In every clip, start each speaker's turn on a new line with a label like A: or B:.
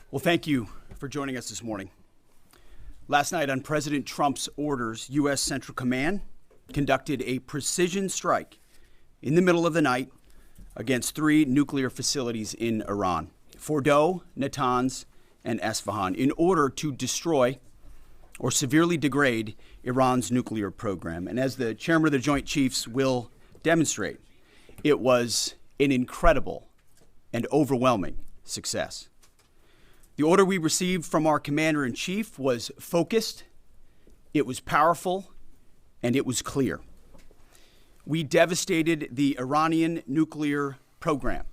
A: Well, thank you for joining us this morning. Last night, on President Trump's orders, U.S. Central Command conducted a precision strike in the middle of the night against 3 nuclear facilities in Iran, Fordow, Natanz, and Esfahan, in order to destroy or severely degrade Iran's nuclear program. And as the chairman of the Joint Chiefs will demonstrate, it was an incredible and overwhelming success. The order we received from our commander-in-chief was focused, it was powerful, and it was clear. We devastated the Iranian nuclear program.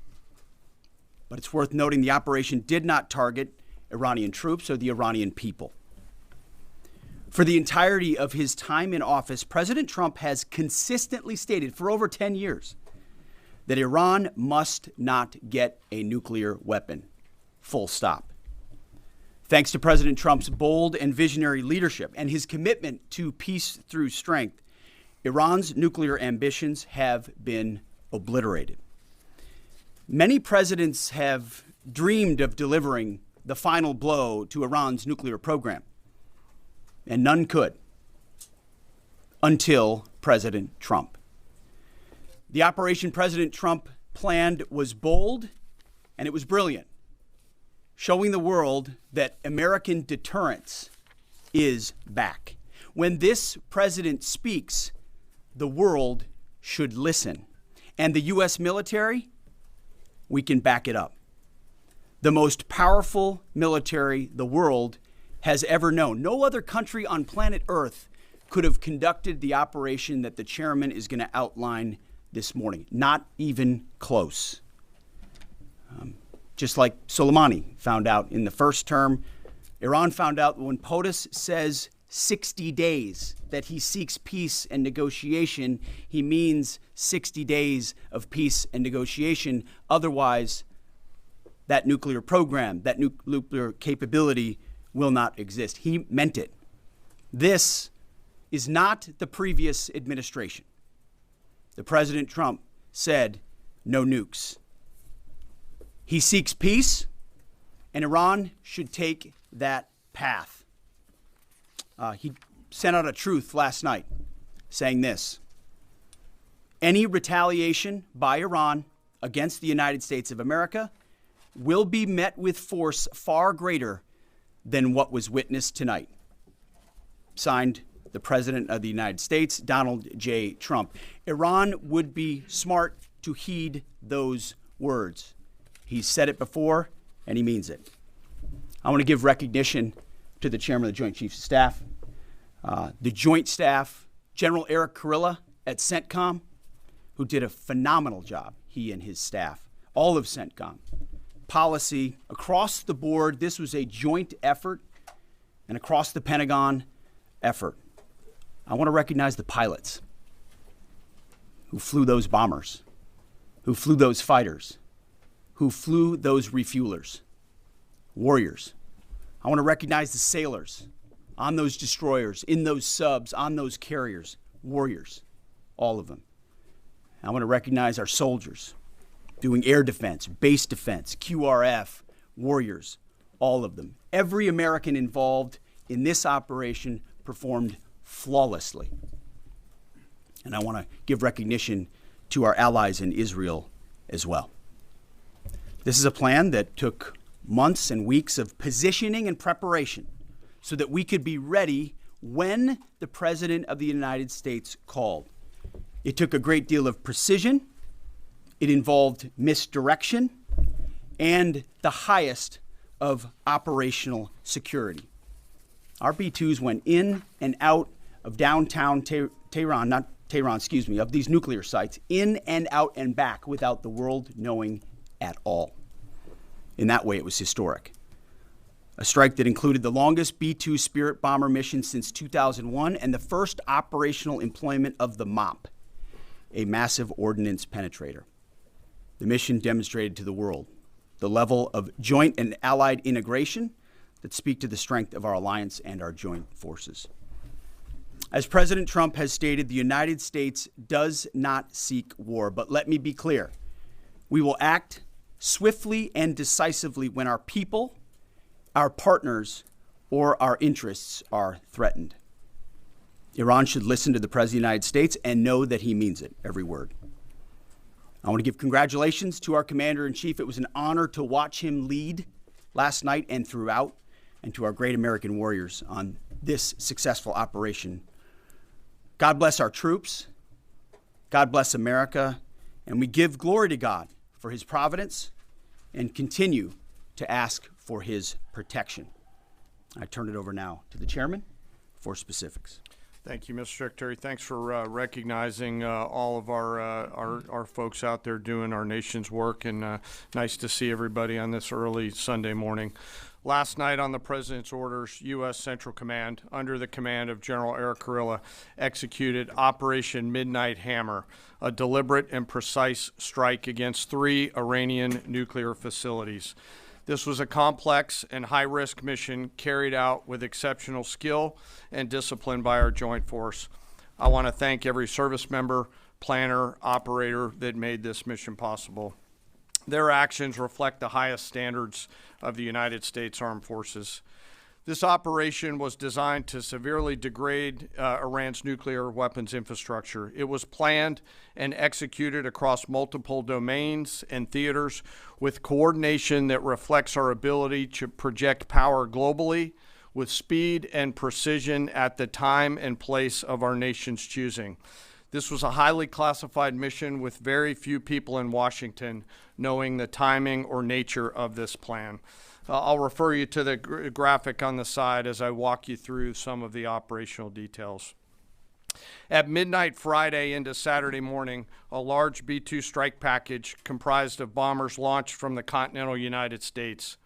A: But it's worth noting the operation did not target Iranian troops or the Iranian people. For the entirety of his time in office, President Trump has consistently stated for over 10 years that Iran must not get a nuclear weapon. Full stop. Thanks to President Trump's bold and visionary leadership and his commitment to peace through strength, Iran's nuclear ambitions have been obliterated. Many presidents have dreamed of delivering the final blow to Iran's nuclear program, and none could until President Trump. The operation President Trump planned was bold and it was brilliant, showing the world that American deterrence is back. When this president speaks, the world should listen. And the U.S. military, we can back it up. The most powerful military the world has ever known. No other country on planet Earth could have conducted the operation that the chairman is going to outline this morning. Not even close. Just like Soleimani found out in the first term, Iran found out when POTUS says 60 days that he seeks peace and negotiation, he means 60 days of peace and negotiation. Otherwise, that nuclear program, that nuclear capability will not exist. He meant it. This is not the previous administration. The President Trump said no nukes. He seeks peace, and Iran should take that path. He sent out a truth last night saying this: any retaliation by Iran against the United States of America will be met with force far greater than what was witnessed tonight. Signed, the President of the United States, Donald J. Trump. Iran would be smart to heed those words. He's said it before, and he means it. I want to give recognition to the Chairman of the Joint Chiefs of Staff, the Joint Staff, General Eric Kurilla at CENTCOM, who did a phenomenal job, he and his staff, all of CENTCOM. Policy across the board, this was a joint effort, and across the Pentagon effort. I want to recognize the pilots who flew those bombers, who flew those fighters, who flew those refuelers, warriors. I want to recognize the sailors on those destroyers, in those subs, on those carriers, warriors, all of them. I want to recognize our soldiers doing air defense, base defense, QRF, warriors, all of them. Every American involved in this operation performed flawlessly. And I want to give recognition to our allies in Israel as well. This is a plan that took months and weeks of positioning and preparation so that we could be ready when the President of the United States called. It took a great deal of precision. It involved misdirection and the highest of operational security. Our B-2s went in and out of downtown Tehran, of these nuclear sites, in and out and back without the world knowing at all. In that way, it was historic. A strike that included the longest B-2 Spirit bomber mission since 2001 and the first operational employment of the MOP, a massive ordnance penetrator. The mission demonstrated to the world the level of joint and allied integration that speak to the strength of our alliance and our joint forces. As President Trump has stated, the United States does not seek war. But let me be clear. We will act swiftly and decisively when our people, our partners, or our interests are threatened. Iran should listen to the President of the United States and know that he means it, every word. I want to give congratulations to our Commander-in-Chief. It was an honor to watch him lead last night and throughout, and to our great American warriors on this successful operation. God bless our troops. God bless America. And we give glory to God for his providence and continue to ask for his protection. I turn it over now to the chairman for specifics.
B: Thank you, Mr. Secretary. Thanks for recognizing all of our folks out there doing our nation's work, and nice to see everybody on this early Sunday morning. Last night on the President's orders, U.S. Central Command, under the command of General Eric Kurilla, executed Operation Midnight Hammer, a deliberate and precise strike against 3 Iranian nuclear facilities. This was a complex and high-risk mission carried out with exceptional skill and discipline by our joint force. I want to thank every service member, planner, operator that made this mission possible. Their actions reflect the highest standards of the United States Armed Forces. This operation was designed to severely degrade Iran's nuclear weapons infrastructure. It was planned and executed across multiple domains and theaters with coordination that reflects our ability to project power globally with speed and precision at the time and place of our nation's choosing. This was a highly classified mission with very few people in Washington knowing the timing or nature of this plan. I'll refer you to the graphic on the side as I walk you through some of the operational details. At midnight Friday into Saturday morning, a large B-2 strike package comprised of bombers launched from the continental United States.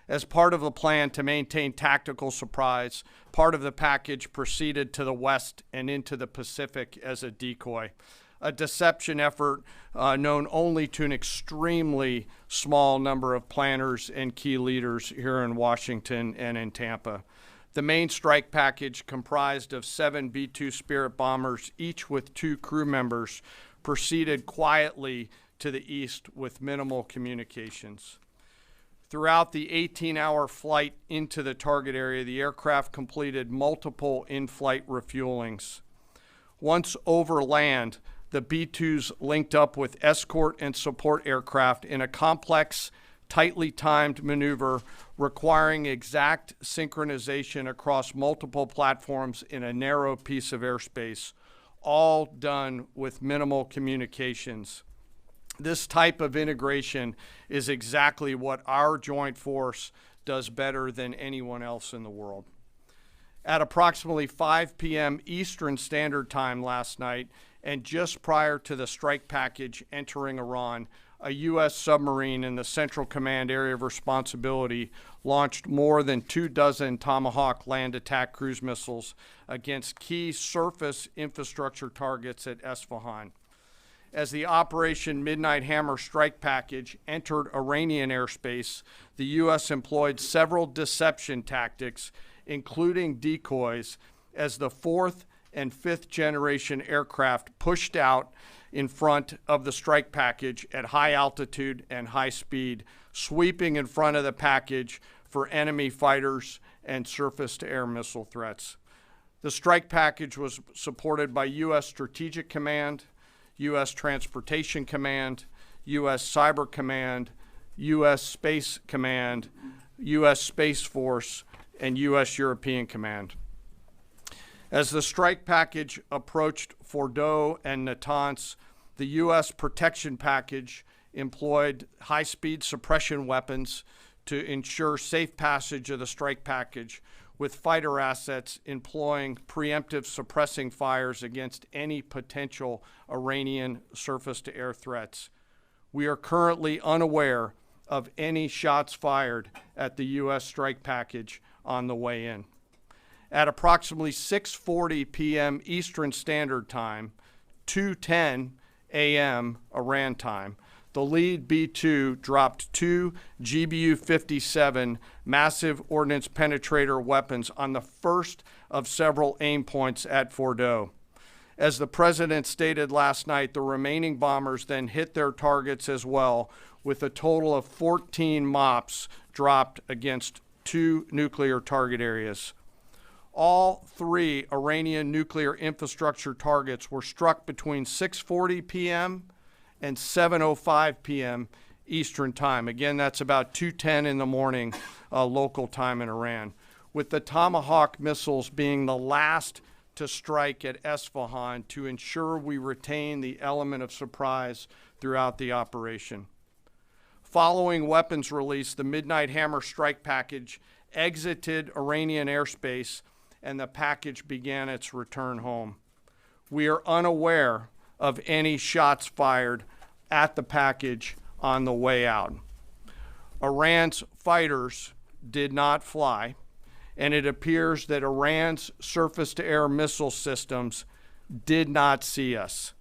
B: As part of the plan to maintain tactical surprise, part of the package proceeded to the west and into the Pacific as a decoy, a deception effort known only to an extremely small number of planners and key leaders here in Washington and in Tampa. The main strike package, comprised of 7 B-2 Spirit bombers, each with 2 crew members, proceeded quietly to the east with minimal communications. Throughout the 18-hour flight into the target area, the aircraft completed multiple in-flight refuelings. Once over land, the B-2s linked up with escort and support aircraft in a complex, tightly timed maneuver requiring exact synchronization across multiple platforms in a narrow piece of airspace, all done with minimal communications. This type of integration is exactly what our joint force does better than anyone else in the world. At approximately 5 p.m. Eastern Standard Time last night, and just prior to the strike package entering Iran, a U.S. submarine in the Central Command area of responsibility launched more than 24 Tomahawk land attack cruise missiles against key surface infrastructure targets at Esfahan. As the Operation Midnight Hammer strike package entered Iranian airspace, the U.S. employed several deception tactics, including decoys, as the 4th and 5th generation aircraft pushed out in front of the strike package at high altitude and high speed, sweeping in front of the package for enemy fighters and surface-to-air missile threats. The strike package was supported by U.S. Strategic Command, U.S. Transportation Command, U.S. Cyber Command, U.S. Space Command, U.S. Space Force, and U.S. European Command. As the strike package approached Fordow and Natanz, the U.S. protection package employed high-speed suppression weapons to ensure safe passage of the strike package, with fighter assets employing preemptive suppressing fires against any potential Iranian surface-to-air threats. We are currently unaware of any shots fired at the U.S. strike package on the way in. At approximately 6:40 p.m. Eastern Standard Time, 2:10 a.m. Iran time, the lead B-2 dropped 2 GBU-57 massive ordnance penetrator weapons on the first of several aim points at Fordow. As the president stated last night, the remaining bombers then hit their targets as well, with a total of 14 MOPs dropped against 2 nuclear target areas. All 3 Iranian nuclear infrastructure targets were struck between 6:40 p.m. and 7:05 p.m. Eastern Time. Again, that's about 2:10 in the morning local time in Iran, with the Tomahawk missiles being the last to strike at Esfahan to ensure we retain the element of surprise throughout the operation. Following weapons release, the Midnight Hammer strike package exited Iranian airspace and the package began its return home. We are unaware of any shots fired at the package on the way out. Iran's fighters did not fly, and it appears that Iran's surface-to-air missile systems did not see us.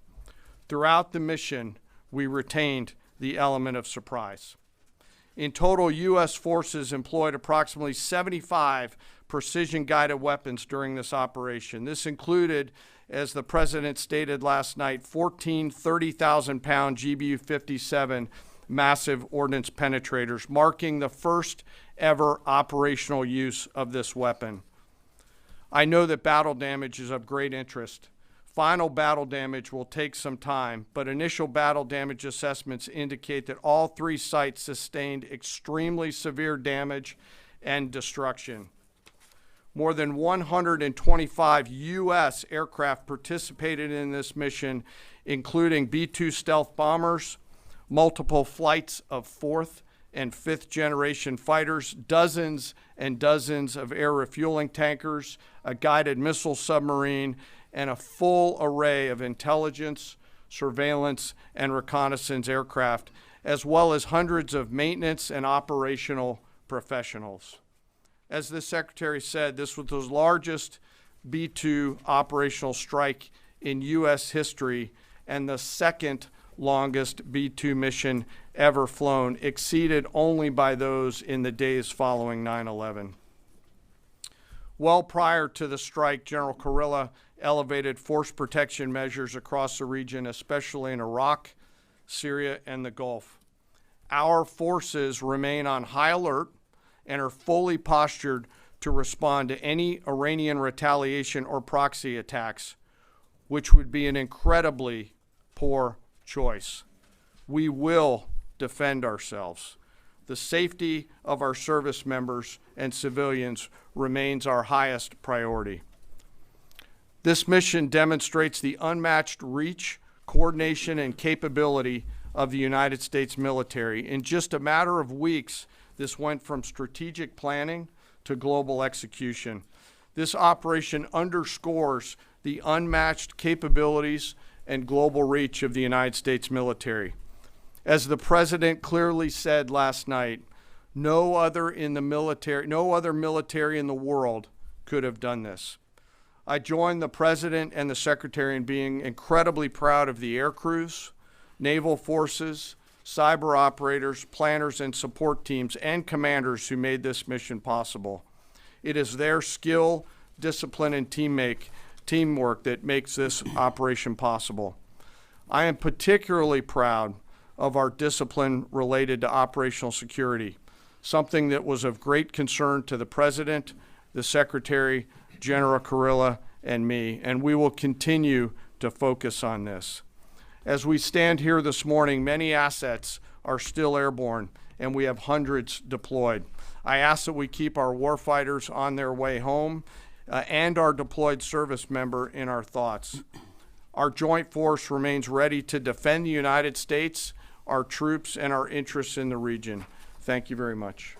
B: Throughout the mission, we retained the element of surprise. In total, U.S. forces employed approximately 75 precision-guided weapons during this operation. This included, as the president stated last night, 14 30,000-pound GBU-57 massive ordnance penetrators, marking the first ever operational use of this weapon. I know that battle damage is of great interest. Final battle damage will take some time, but initial battle damage assessments indicate that all 3 sites sustained extremely severe damage and destruction. More than 125 U.S. aircraft participated in this mission, including B-2 stealth bombers, multiple flights of 4th and 5th generation fighters, dozens and dozens of air refueling tankers, a guided missile submarine, and a full array of intelligence, surveillance, and reconnaissance aircraft, as well as hundreds of maintenance and operational professionals. As the Secretary said, this was the largest B-2 operational strike in U.S. history and the second longest B-2 mission ever flown, exceeded only by those in the days following 9/11. Well prior to the strike, General Kurilla elevated force protection measures across the region, especially in Iraq, Syria, and the Gulf. Our forces remain on high alert and are fully postured to respond to any Iranian retaliation or proxy attacks, which would be an incredibly poor choice. We will defend ourselves. The safety of our service members and civilians remains our highest priority. This mission demonstrates the unmatched reach, coordination, and capability of the United States military. In just a matter of weeks, this went from strategic planning to global execution. This operation underscores the unmatched capabilities and global reach of the United States military. As the president clearly said last night, no other military in the world could have done this. I join the president and the secretary in being incredibly proud of the air crews, naval forces, cyber operators, planners, and support teams, and commanders who made this mission possible. It is their skill, discipline, and teamwork that makes this operation possible. I am particularly proud of our discipline related to operational security, something that was of great concern to the president, the secretary, General Kurilla, and me, and we will continue to focus on this. As we stand here this morning, many assets are still airborne, and we have hundreds deployed. I ask that we keep our warfighters on their way home and our deployed service member in our thoughts. Our joint force remains ready to defend the United States, our troops, and our interests in the region. Thank you very much.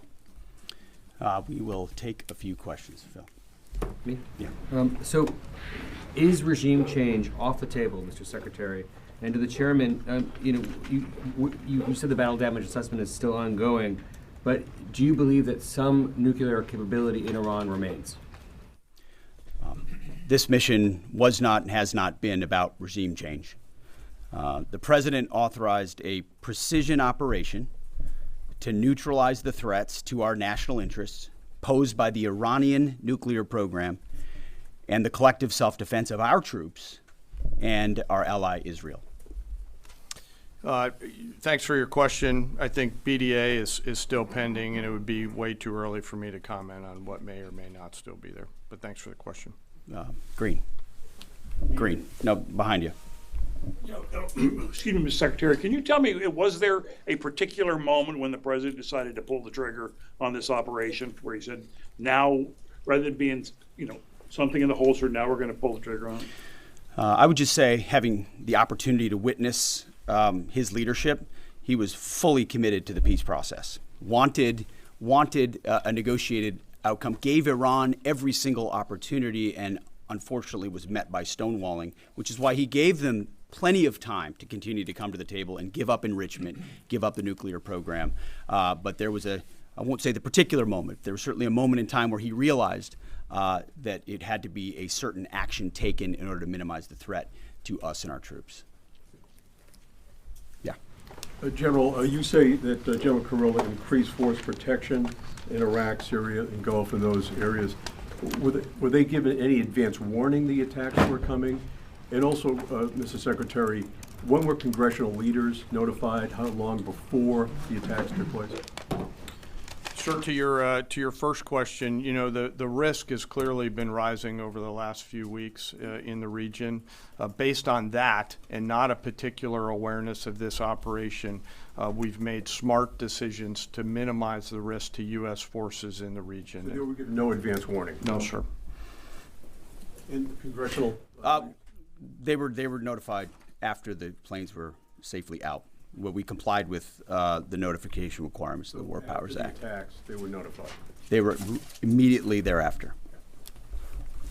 A: We will take a few questions, Phil.
C: Me?
A: Yeah.
C: So, is regime change off the table, Mr. Secretary? And to the chairman, you said the battle damage assessment is still ongoing, but do you believe that some nuclear capability in Iran remains?
A: This mission was not and has not been about regime change. The president authorized a precision operation to neutralize the threats to our national interests posed by the Iranian nuclear program and the collective self-defense of our troops and our ally Israel.
B: Thanks for your question. I think BDA is still pending, and it would be way too early for me to comment on what may or may not still be there. But thanks for the question.
A: Green. No, behind you.
D: Excuse me, Mr. Secretary, can you tell me, was there a particular moment when the president decided to pull the trigger on this operation where he said, now, rather than being, something in the holster, now we're going to pull the trigger on it?
A: I would just say, having the opportunity to witness his leadership, he was fully committed to the peace process, wanted a negotiated outcome, gave Iran every single opportunity, and unfortunately was met by stonewalling, which is why he gave them plenty of time to continue to come to the table and give up enrichment, give up the nuclear program. But there was I won't say the particular moment, there was certainly a moment in time where he realized that it had to be a certain action taken in order to minimize the threat to us and our troops. Yeah.
E: General, you say that General Kurilla increased force protection in Iraq, Syria, and Gulf, in those areas. Were they given any advance warning the attacks were coming? And also, Mr. Secretary, when were congressional leaders notified? How long before the attacks took place?
B: Sure. To your first question, the risk has clearly been rising over the last few weeks in the region. Based on that, and not a particular awareness of this operation, we've made smart decisions to minimize the risk to U.S. forces in the region.
E: So they were given no advance warning?
B: No, sir.
E: And congressional?
A: They were notified after the planes were safely out. Well, we complied with the notification requirements of the War Powers Act.
E: After the attacks, they were notified?
A: They were immediately thereafter.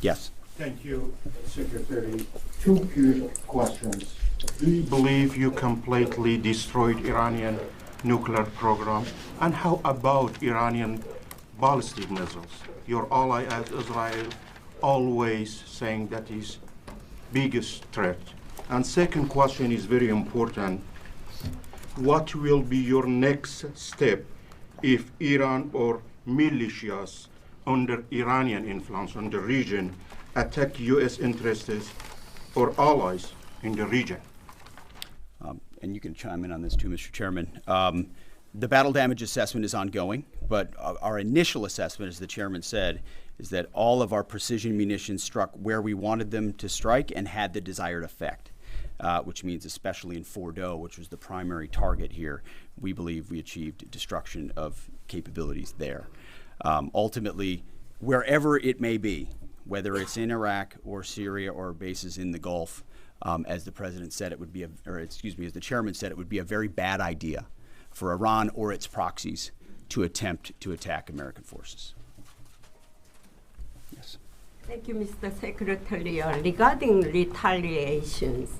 A: Yes.
F: Thank you, Secretary. Two quick questions. Do you believe you completely destroyed Iranian nuclear program? And how about Iranian ballistic missiles? Your ally as Israel always saying that is biggest threat. And second question is very important. What will be your next step if Iran or militias under Iranian influence in the region attack U.S. interests or allies in the region?
A: And you can chime in on this too, Mr. Chairman. The battle damage assessment is ongoing, but our initial assessment, as the chairman said, is that all of our precision munitions struck where we wanted them to strike and had the desired effect. Which means especially in Fordow, which was the primary target here, we believe we achieved destruction of capabilities there. Ultimately, wherever it may be, whether it's in Iraq or Syria or bases in the Gulf, as the president said, it would be, as the chairman said, it would be a very bad idea for Iran or its proxies to attempt to attack American forces. Yes.
G: Thank you, Mr. Secretary. Regarding retaliations,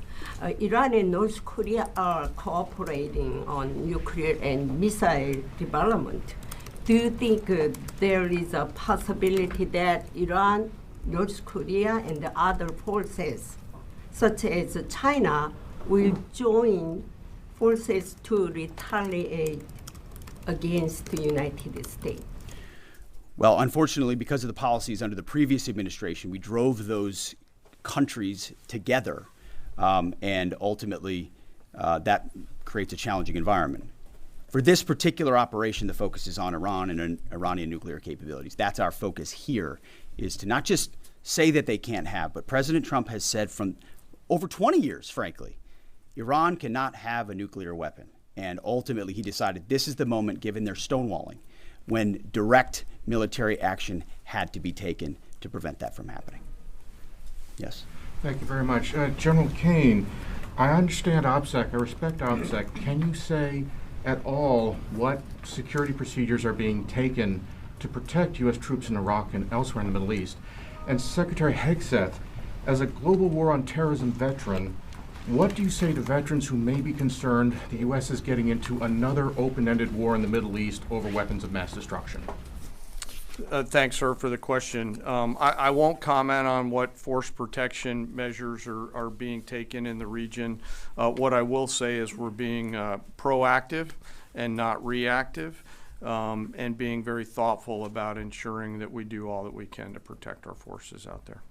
G: Iran and North Korea are cooperating on nuclear and missile development. Do you think there is a possibility that Iran, North Korea, and the other forces, such as China, will join forces to retaliate against the United States?
A: Well, unfortunately, because of the policies under the previous administration, we drove those countries together, and ultimately that creates a challenging environment. For this particular operation, the focus is on Iran and Iranian nuclear capabilities. That's our focus here, is to not just say that they can't have, but President Trump has said from over 20 years, frankly, Iran cannot have a nuclear weapon. And ultimately, he decided this is the moment, given their stonewalling, when direct military action had to be taken to prevent that from happening. Yes.
H: Thank you very much. General Caine, I understand OPSEC, I respect OPSEC. Can you say at all what security procedures are being taken to protect U.S. troops in Iraq and elsewhere in the Middle East? And Secretary Hegseth, as a global war on terrorism veteran, what do you say to veterans who may be concerned the U.S. is getting into another open-ended war in the Middle East over weapons of mass destruction?
B: Thanks, sir, for the question. I won't comment on what force protection measures are being taken in the region. What I will say is we're being proactive and not reactive, and being very thoughtful about ensuring that we do all that we can to protect our forces out there.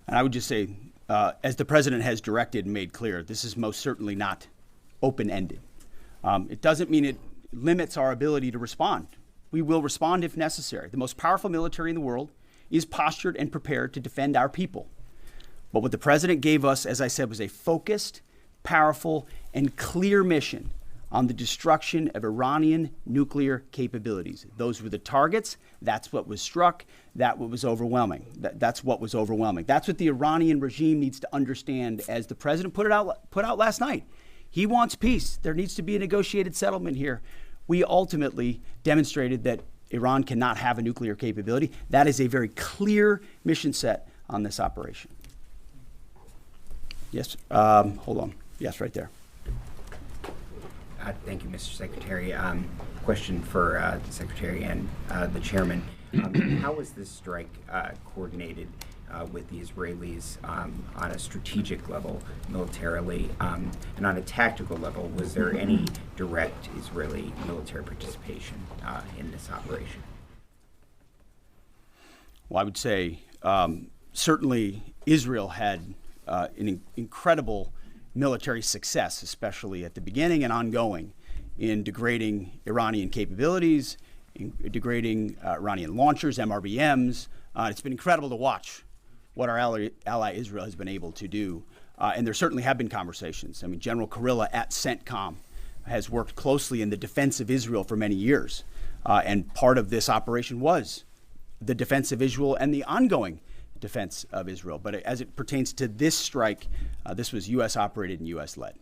A: And I would just say as the president has directed and made clear, this is most certainly not open-ended. It doesn't mean it limits our ability to respond. We will respond if necessary. The most powerful military in the world is postured and prepared to defend our people. But what the president gave us, as I said, was a focused, powerful, and clear mission on the destruction of Iranian nuclear capabilities. Those were the targets. That's what was struck. That's what was overwhelming. That's what was overwhelming. That's what the Iranian regime needs to understand, as the president put out last night. He wants peace. There needs to be a negotiated settlement here. We ultimately demonstrated that Iran cannot have a nuclear capability. That is a very clear mission set on this operation. Yes, hold on. Yes, right there.
I: Thank you, Mr. Secretary. Question for the Secretary and the Chairman. How was this strike coordinated with the Israelis on a strategic level, militarily, and on a tactical level? Was there any direct Israeli military participation in this operation?
A: Well, I would say certainly Israel had an incredible military success, especially at the beginning and ongoing, in degrading Iranian capabilities, in degrading Iranian launchers, MRBMs. It's been incredible to watch what our ally Israel has been able to do. And there certainly have been conversations. I mean, General Kurilla at CENTCOM has worked closely in the defense of Israel for many years. And part of this operation was the defense of Israel and the ongoing defense of Israel. But as it pertains to this strike, this was U.S. operated and U.S. led.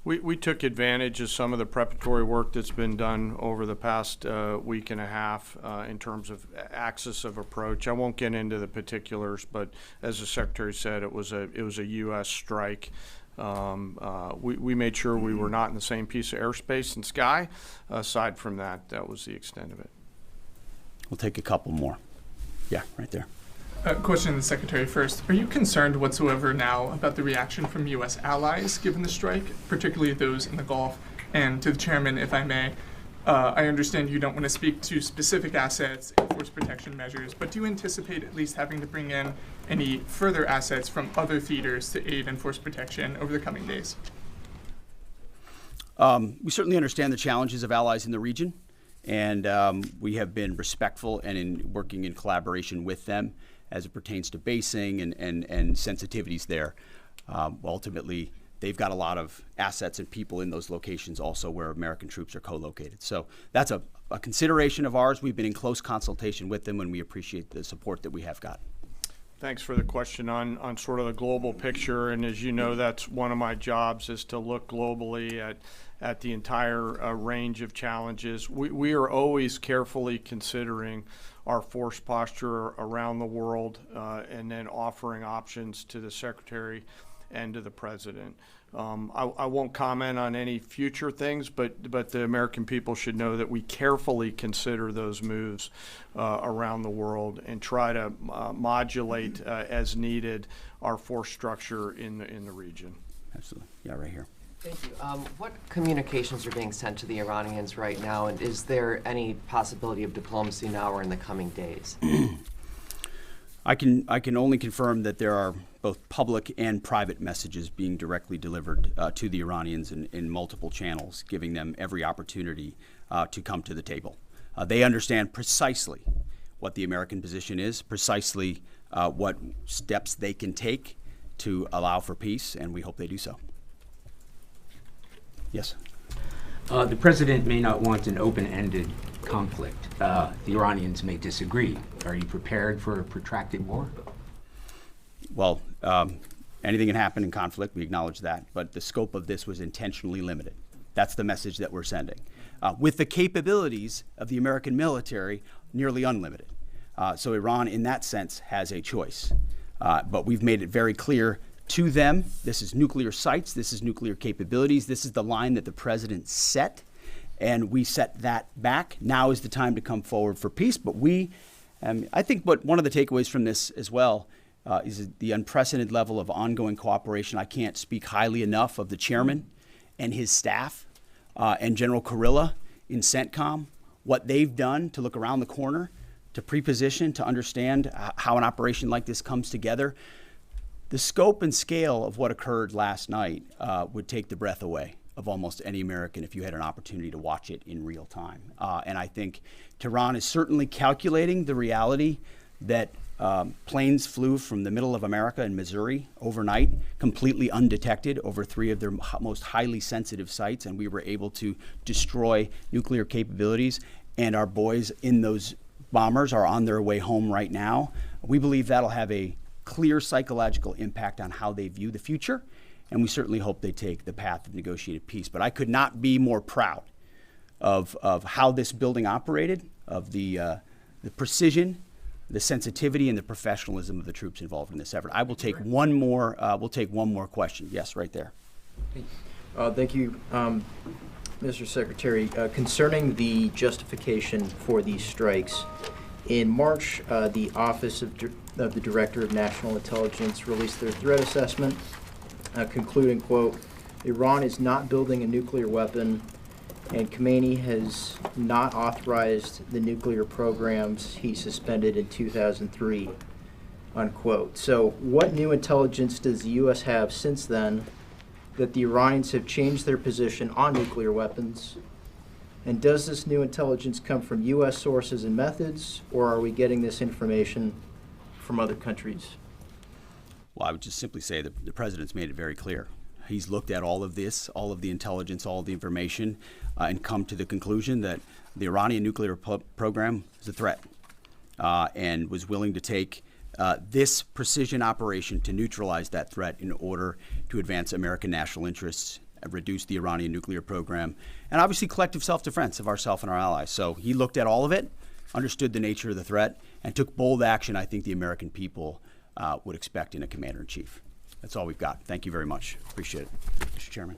B: We took advantage of some of the preparatory work that's been done over the past week and a half in terms of axis of approach. I won't get into the particulars, but as the Secretary said, it was a U.S. strike. We made sure we were not in the same piece of airspace and sky. Aside from that, that was the extent of it.
A: We'll take a couple more. Yeah, right there.
J: Question to the Secretary first. Are you concerned whatsoever now about the reaction from U.S. allies given the strike, particularly those in the Gulf? And to the Chairman, if I may, I understand you don't want to speak to specific assets and force protection measures, but do you anticipate at least having to bring in any further assets from other theaters to aid in force protection over the coming days?
A: We certainly understand the challenges of allies in the region, and we have been respectful and in working in collaboration with them as it pertains to basing and sensitivities there. Ultimately, they've got a lot of assets and people in those locations also where American troops are co-located. So that's a consideration of ours. We've been in close consultation with them, and we appreciate the support that we have got.
B: Thanks for the question on sort of the global picture. And as you know, that's one of my jobs, is to look globally at the entire range of challenges. We are always carefully considering our force posture around the world and then offering options to the Secretary and to the President. I won't comment on any future things, but the American people should know that we carefully consider those moves around the world and try to modulate as needed our force structure in the region.
A: Absolutely. Yeah, right here.
K: Thank you. What communications are being sent to the Iranians right now, and is there any possibility of diplomacy now or in the coming days?
A: I can only confirm that there are both public and private messages being directly delivered to the Iranians in multiple channels, giving them every opportunity to come to the table. They understand precisely what the American position is, precisely what steps they can take to allow for peace, and we hope they do so. Yes.
L: The president may not want an open-ended conflict. The Iranians may disagree. Are you prepared for a protracted war?
A: Well, anything can happen in conflict. We acknowledge that. But the scope of this was intentionally limited. That's the message that we're sending. With the capabilities of the American military, nearly unlimited. So Iran, in that sense, has a choice. But we've made it very clear to them, this is nuclear sites, this is nuclear capabilities, this is the line that the president set, and we set that back. Now is the time to come forward for peace. But I think one of the takeaways from this as well is the unprecedented level of ongoing cooperation. I can't speak highly enough of the chairman and his staff and General Kurilla in CENTCOM, what they've done to look around the corner, to pre-position, to understand how an operation like this comes together. The scope and scale of what occurred last night would take the breath away of almost any American if you had an opportunity to watch it in real time. And I think Tehran is certainly calculating the reality that planes flew from the middle of America in Missouri overnight, completely undetected over 3 of their most highly sensitive sites, and we were able to destroy nuclear capabilities. And our boys in those bombers are on their way home right now. We believe that'll have a clear psychological impact on how they view the future, and we certainly hope they take the path of negotiated peace. But I could not be more proud of how this building operated, of the precision, the sensitivity, and the professionalism of the troops involved in this effort. I will take one more. We'll take one more question. Yes, right there.
M: Thank you, Mr. Secretary. Concerning the justification for these strikes, in March, the Office of the Director of National Intelligence released their threat assessment, concluding, quote, Iran is not building a nuclear weapon, and Khamenei has not authorized the nuclear programs he suspended in 2003, unquote. So what new intelligence does the U.S. have since then that the Iranians have changed their position on nuclear weapons? And does this new intelligence come from U.S. sources and methods, or are we getting this information from other countries?
A: Well, I would just simply say that the president's made it very clear. He's looked at all of this, all of the intelligence, all of the information, and come to the conclusion that the Iranian nuclear program is a threat, and was willing to take this precision operation to neutralize that threat in order to advance American national interests, reduce the Iranian nuclear program, and obviously collective self-defense of ourselves and our allies. So he looked at all of it, understood the nature of the threat, and took bold action I think the American people would expect in a commander-in-chief. That's all we've got. Thank you very much. Appreciate it, Mr. Chairman.